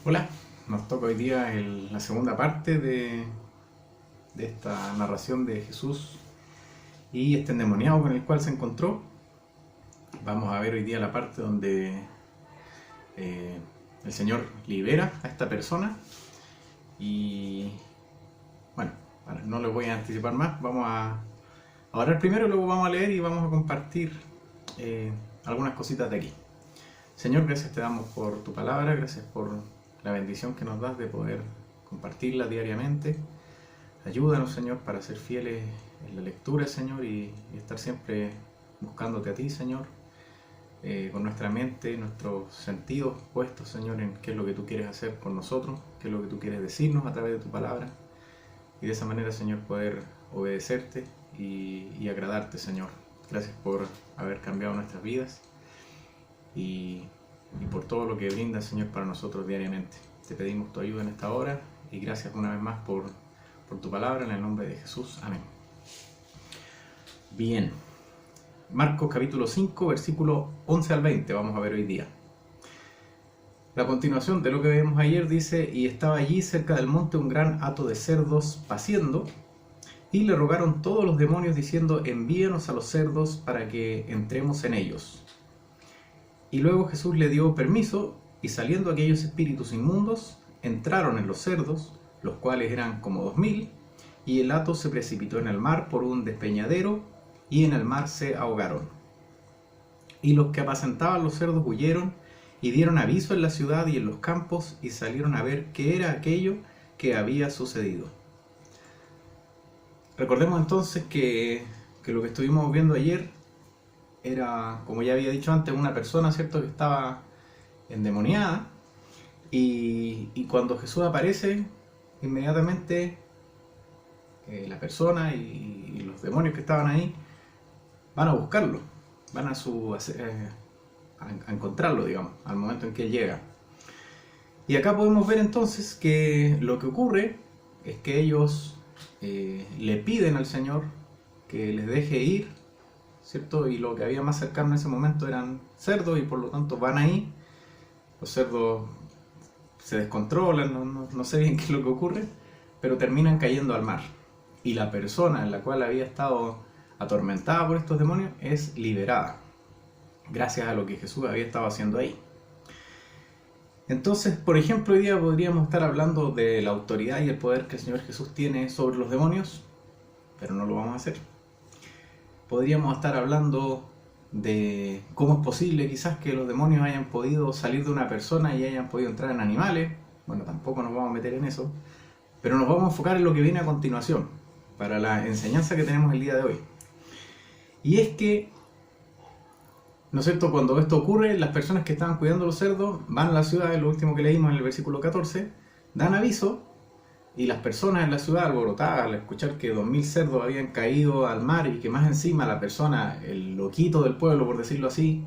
Hola, nos toca hoy día la segunda parte de esta narración de Jesús y este endemoniado con el cual se encontró. Vamos a ver hoy día la parte donde eh, el Señor libera a esta persona y bueno, no les voy a anticipar más, vamos a orar primero, luego vamos a leer y vamos a compartir eh, algunas cositas de aquí. Señor, gracias te damos por tu palabra, gracias por la bendición que nos das de poder compartirla diariamente. Ayúdanos, Señor, para ser fieles en la lectura, Señor, y estar siempre buscándote a ti, Señor, con nuestra mente, nuestros sentidos puestos, Señor, en qué es lo que tú quieres hacer con nosotros, qué es lo que tú quieres decirnos a través de tu palabra, y de esa manera, Señor, poder obedecerte y agradarte, Señor. Gracias por haber cambiado nuestras vidas y por todo lo que brinda, Señor, para nosotros diariamente. Te pedimos tu ayuda en esta hora y gracias una vez más por tu palabra, en el nombre de Jesús. Amén. Bien, Marcos capítulo 5, versículo 11 al 20, vamos a ver hoy día. La continuación de lo que vimos ayer dice: y estaba allí cerca del monte un gran hato de cerdos paciendo, y le rogaron todos los demonios diciendo: envíanos a los cerdos para que entremos en ellos. Y luego Jesús le dio permiso, y saliendo aquellos espíritus inmundos, entraron en los cerdos, los cuales eran como 2000, y el hato se precipitó en el mar por un despeñadero, y en el mar se ahogaron. Y los que apacentaban los cerdos huyeron, y dieron aviso en la ciudad y en los campos, y salieron a ver qué era aquello que había sucedido. Recordemos entonces que lo que estuvimos viendo ayer era, como ya había dicho antes, una persona, ¿cierto?, que estaba endemoniada, y cuando Jesús aparece, inmediatamente la persona y los demonios que estaban ahí van a buscarlo, van a encontrarlo, digamos, al momento en que él llega. Y acá podemos ver entonces que lo que ocurre es que ellos le piden al Señor que les deje ir, ¿cierto? Y lo que había más cercano en ese momento eran cerdos, y por lo tanto van ahí. Los cerdos se descontrolan, no sé bien qué es lo que ocurre, pero terminan cayendo al mar. Y la persona en la cual había estado atormentada por estos demonios es liberada, gracias a lo que Jesús había estado haciendo ahí. Entonces, por ejemplo, hoy día podríamos estar hablando de la autoridad y el poder que el Señor Jesús tiene sobre los demonios, pero no lo vamos a hacer. Podríamos estar hablando de cómo es posible quizás que los demonios hayan podido salir de una persona y hayan podido entrar en animales. Bueno, tampoco nos vamos a meter en eso, pero nos vamos a enfocar en lo que viene a continuación, para la enseñanza que tenemos el día de hoy. Y es que, ¿no es cierto?, cuando esto ocurre, las personas que estaban cuidando los cerdos van a la ciudad, lo último que leímos en el versículo 14, dan aviso, y las personas en la ciudad alborotadas al escuchar que 2000 cerdos habían caído al mar, y que más encima la persona, el loquito del pueblo, por decirlo así,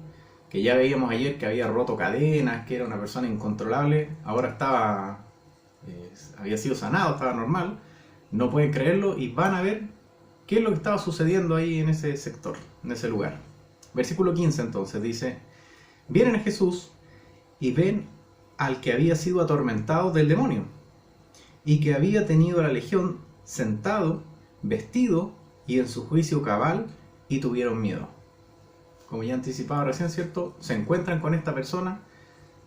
que ya veíamos ayer que había roto cadenas, que era una persona incontrolable, ahora había sido sanado, estaba normal, no pueden creerlo y van a ver qué es lo que estaba sucediendo ahí en ese sector, en ese lugar. Versículo 15 entonces dice: vienen a Jesús y ven al que había sido atormentado del demonio, y que había tenido la legión sentado, vestido y en su juicio cabal, y tuvieron miedo. Como ya anticipaba recién, ¿cierto?, se encuentran con esta persona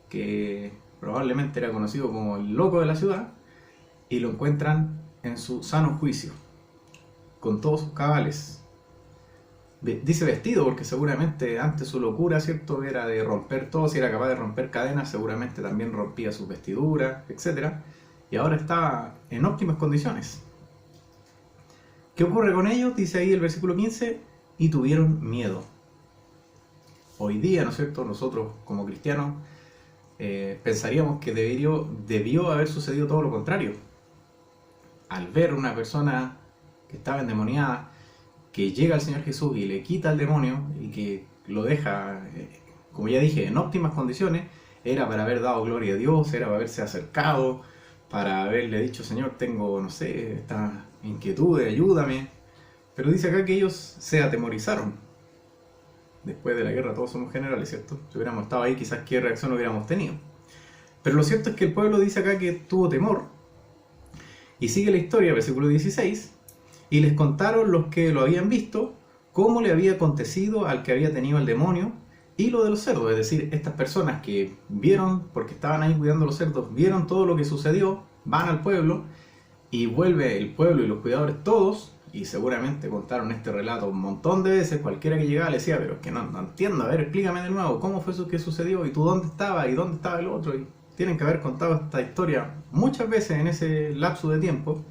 que probablemente era conocido como el loco de la ciudad, y lo encuentran en su sano juicio, con todos sus cabales. Dice vestido porque seguramente antes su locura, ¿cierto?, era de romper todo. Si era capaz de romper cadenas, seguramente también rompía sus vestiduras, etc. Y ahora está en óptimas condiciones. ¿Qué ocurre con ellos? Dice ahí el versículo 15: y tuvieron miedo. Hoy día, ¿no es cierto?, nosotros como cristianos pensaríamos que debió haber sucedido todo lo contrario. Al ver una persona que estaba endemoniada, que llega al Señor Jesús y le quita al demonio y que lo deja, como ya dije, en óptimas condiciones, era para haber dado gloria a Dios, era para haberse acercado, para haberle dicho: Señor, tengo, no sé, esta inquietud, ayúdame. Pero dice acá que ellos se atemorizaron. Después de la guerra todos somos generales, ¿cierto? Si hubiéramos estado ahí, quizás qué reacción hubiéramos tenido. Pero lo cierto es que el pueblo dice acá que tuvo temor. Y sigue la historia, versículo 16. Y les contaron los que lo habían visto, cómo le había acontecido al que había tenido el demonio y lo de los cerdos. Es decir, estas personas que vieron, porque estaban ahí cuidando los cerdos, vieron todo lo que sucedió, van al pueblo y vuelve el pueblo y los cuidadores todos, y seguramente contaron este relato un montón de veces. Cualquiera que llegaba le decía, pero es que no entiendo, a ver, explícame de nuevo, ¿cómo fue eso que sucedió? ¿Y tú dónde estabas? ¿Y dónde estaba el otro? Y tienen que haber contado esta historia muchas veces en ese lapso de tiempo.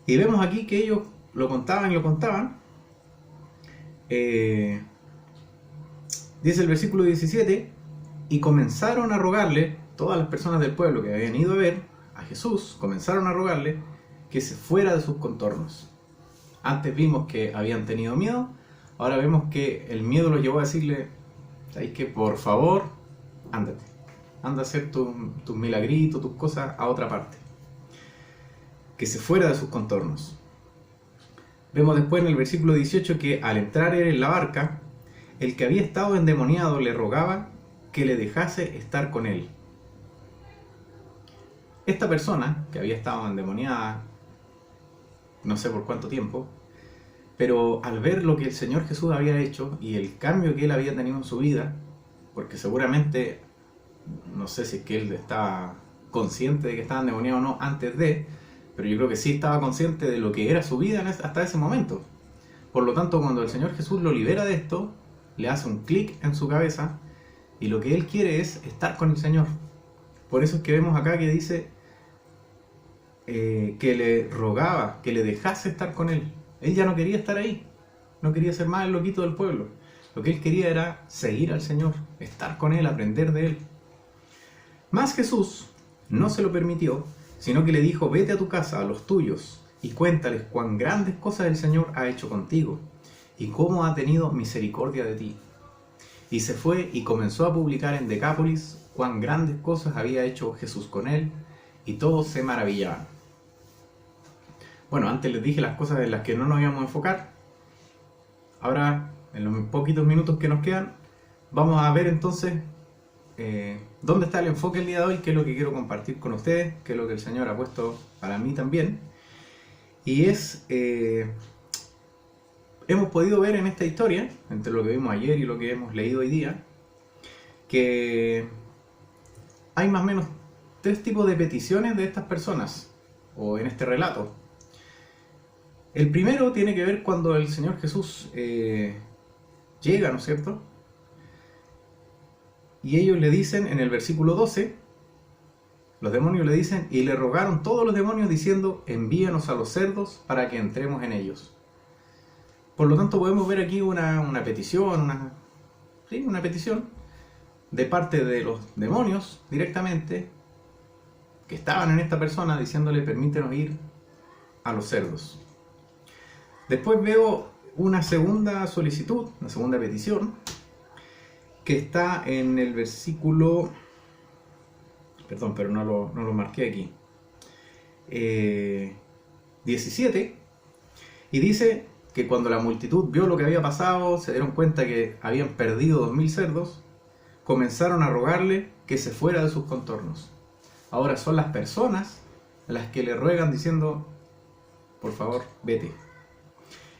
Y vemos aquí que ellos lo contaban y lo contaban. Dice el versículo 17, y comenzaron a rogarle, todas las personas del pueblo que habían ido a ver a Jesús, comenzaron a rogarle que se fuera de sus contornos. Antes vimos que habían tenido miedo, ahora vemos que el miedo los llevó a decirle, ¿sabes qué? Por favor, ándate, anda a hacer tus milagritos, tus cosas a otra parte. Que se fuera de sus contornos. Vemos después en el versículo 18 que al entrar él en la barca, el que había estado endemoniado le rogaba que le dejase estar con él. Esta persona que había estado endemoniada, no sé por cuánto tiempo, pero al ver lo que el Señor Jesús había hecho y el cambio que él había tenido en su vida, porque seguramente, no sé si es que él estaba consciente de que estaba endemoniado o no antes de, pero yo creo que sí estaba consciente de lo que era su vida hasta ese momento. Por lo tanto, cuando el Señor Jesús lo libera de esto, le hace un clic en su cabeza y lo que él quiere es estar con el Señor. Por eso es que vemos acá que dice que le rogaba que le dejase estar con él. Él ya no quería estar ahí, no quería ser más el loquito del pueblo. Lo que él quería era seguir al Señor, estar con él, aprender de él. Mas Jesús no se lo permitió, sino que le dijo, vete a tu casa, a los tuyos, y cuéntales cuán grandes cosas el Señor ha hecho contigo, y cómo ha tenido misericordia de ti. Y se fue y comenzó a publicar en Decápolis cuán grandes cosas había hecho Jesús con él, y todos se maravillaban. Bueno, antes les dije las cosas en las que no nos íbamos a enfocar. Ahora, en los poquitos minutos que nos quedan, vamos a ver entonces dónde está el enfoque el día de hoy, qué es lo que quiero compartir con ustedes, qué es lo que el Señor ha puesto para mí también. Y es, hemos podido ver en esta historia, entre lo que vimos ayer y lo que hemos leído hoy día, que hay más o menos 3 tipos de peticiones de estas personas, o en este relato. El primero tiene que ver cuando el Señor Jesús llega, ¿no es cierto? Y ellos le dicen en el versículo 12, los demonios le dicen, y le rogaron todos los demonios diciendo, envíanos a los cerdos para que entremos en ellos. Por lo tanto podemos ver aquí una petición, una petición de parte de los demonios directamente, que estaban en esta persona diciéndole, permítenos ir a los cerdos. Después veo una segunda solicitud, una segunda petición, que está en el versículo, perdón, pero no lo marqué aquí, 17, y dice que cuando la multitud vio lo que había pasado, se dieron cuenta que habían perdido 2000 cerdos, comenzaron a rogarle que se fuera de sus contornos. Ahora son las personas las que le ruegan diciendo, por favor, vete.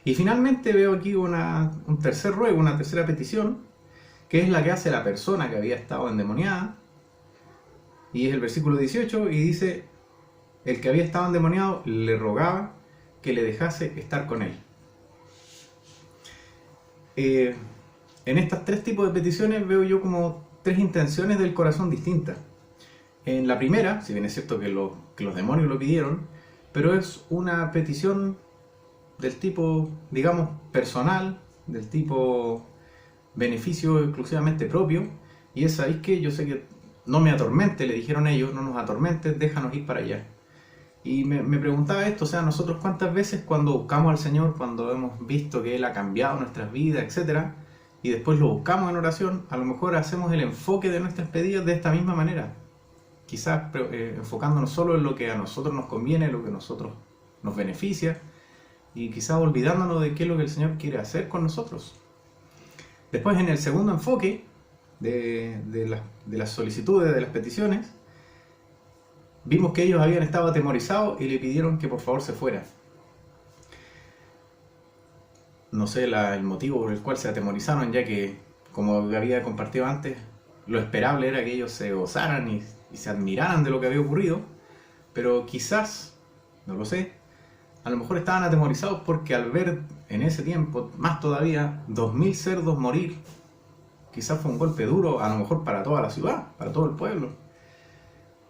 Y finalmente veo aquí un tercer ruego, una tercera petición, que es la que hace la persona que había estado endemoniada, y es el versículo 18, y dice, el que había estado endemoniado le rogaba que le dejase estar con él. En estos 3 tipos de peticiones veo yo como 3 intenciones del corazón distintas. En la primera, si bien es cierto que los demonios lo pidieron, pero es una petición del tipo, digamos, personal, del tipo beneficio exclusivamente propio, y es ahí que yo sé que no me atormente, le dijeron ellos, no nos atormentes, déjanos ir para allá. Y me preguntaba esto, o sea, nosotros cuántas veces cuando buscamos al Señor, cuando hemos visto que Él ha cambiado nuestras vidas, etcétera, y después lo buscamos en oración, a lo mejor hacemos el enfoque de nuestras pedidas de esta misma manera, quizás enfocándonos solo en lo que a nosotros nos conviene, lo que a nosotros nos beneficia, y quizás olvidándonos de qué es lo que el Señor quiere hacer con nosotros. Después, en el segundo enfoque, de las solicitudes, de las peticiones, vimos que ellos habían estado atemorizados y le pidieron que por favor se fuera. No sé el motivo por el cual se atemorizaron, ya que, como había compartido antes, lo esperable era que ellos se gozaran y se admiraran de lo que había ocurrido, pero quizás, no lo sé, a lo mejor estaban atemorizados porque al ver en ese tiempo, más todavía, 2000 cerdos morir, quizás fue un golpe duro, a lo mejor para toda la ciudad, para todo el pueblo,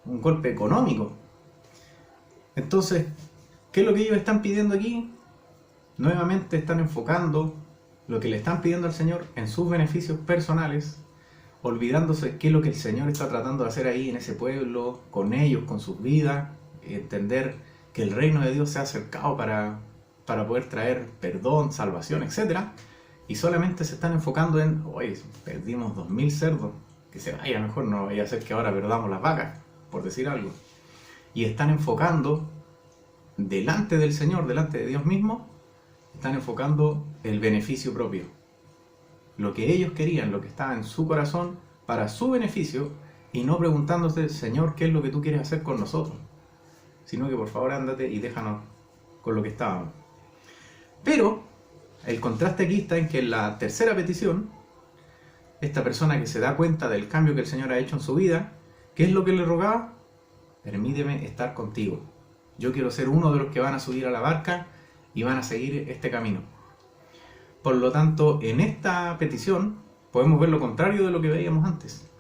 un golpe económico. Entonces, ¿qué es lo que ellos están pidiendo aquí? Nuevamente están enfocando lo que le están pidiendo al Señor en sus beneficios personales, olvidándose qué es lo que el Señor está tratando de hacer ahí en ese pueblo, con ellos, con sus vidas, entender que el reino de Dios se ha acercado para poder traer perdón, salvación, etc. Y solamente se están enfocando en, oye, perdimos 2000 cerdos, que se vaya, mejor no vaya a ser que ahora perdamos las vacas, por decir algo. Y están enfocando delante del Señor, delante de Dios mismo, están enfocando el beneficio propio. Lo que ellos querían, lo que estaba en su corazón, para su beneficio, y no preguntándose, Señor, ¿qué es lo que tú quieres hacer con nosotros? Sino que por favor ándate y déjanos con lo que estábamos. Pero el contraste aquí está en que en la tercera petición, esta persona que se da cuenta del cambio que el Señor ha hecho en su vida, ¿qué es lo que le rogaba? Permíteme estar contigo. Yo quiero ser uno de los que van a subir a la barca y van a seguir este camino. Por lo tanto, en esta petición podemos ver lo contrario de lo que veíamos antes.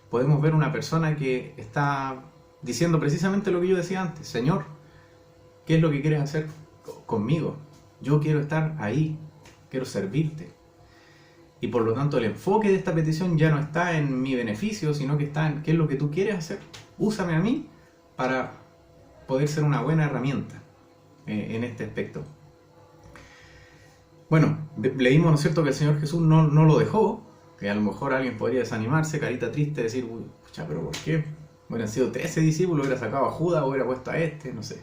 Podemos ver una persona que está diciendo precisamente lo que yo decía antes. Señor, ¿qué es lo que quieres hacer conmigo? Yo quiero estar ahí, quiero servirte. Y por lo tanto el enfoque de esta petición ya no está en mi beneficio, sino que está en qué es lo que tú quieres hacer. Úsame a mí para poder ser una buena herramienta en este aspecto. Bueno, leímos, ¿no es cierto?, que el Señor Jesús no lo dejó, que a lo mejor alguien podría desanimarse, carita triste, decir, pucha, pero ¿por qué? Hubieran sido 13 discípulos, hubiera sacado a Judas, hubiera puesto a este, no sé.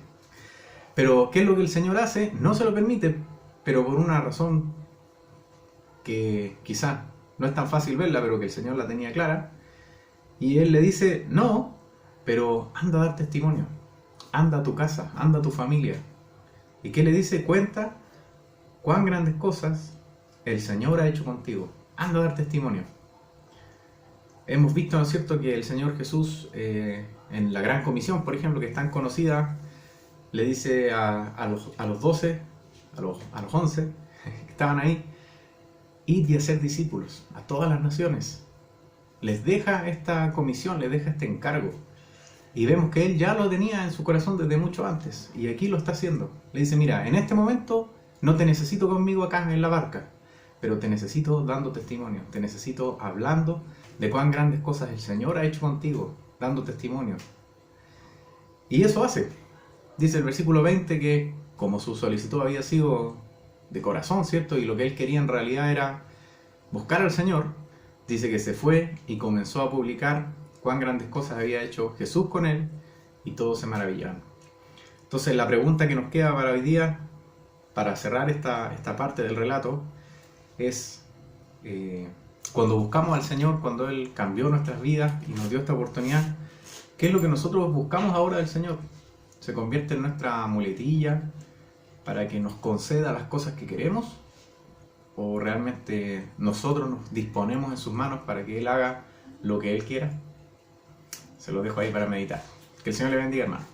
Pero, ¿qué es lo que el Señor hace? No se lo permite, pero por una razón que quizás no es tan fácil verla, pero que el Señor la tenía clara. Y Él le dice, no, pero anda a dar testimonio. Anda a tu casa, anda a tu familia. ¿Y qué le dice? Cuenta cuán grandes cosas el Señor ha hecho contigo. Anda a dar testimonio. Hemos visto, ¿no es cierto?, que el Señor Jesús, en la Gran Comisión, por ejemplo, que es tan conocida, le dice a los 12, a los 11 que estaban ahí, id y hacer discípulos a todas las naciones. Les deja esta comisión, les deja este encargo. Y vemos que Él ya lo tenía en su corazón desde mucho antes. Y aquí lo está haciendo. Le dice, mira, en este momento no te necesito conmigo acá en la barca, pero te necesito dando testimonio. Te necesito hablando de cuán grandes cosas el Señor ha hecho contigo, dando testimonio. Y eso hace. Dice el versículo 20 que, como su solicitud había sido de corazón, ¿cierto?, y lo que él quería en realidad era buscar al Señor, dice que se fue y comenzó a publicar cuán grandes cosas había hecho Jesús con él, y todos se maravillaron. Entonces la pregunta que nos queda para hoy día, para cerrar esta parte del relato, es cuando buscamos al Señor, cuando Él cambió nuestras vidas y nos dio esta oportunidad, ¿qué es lo que nosotros buscamos ahora del Señor? ¿Se convierte en nuestra muletilla para que nos conceda las cosas que queremos? ¿O realmente nosotros nos disponemos en sus manos para que Él haga lo que Él quiera? Se lo dejo ahí para meditar. Que el Señor le bendiga, hermano.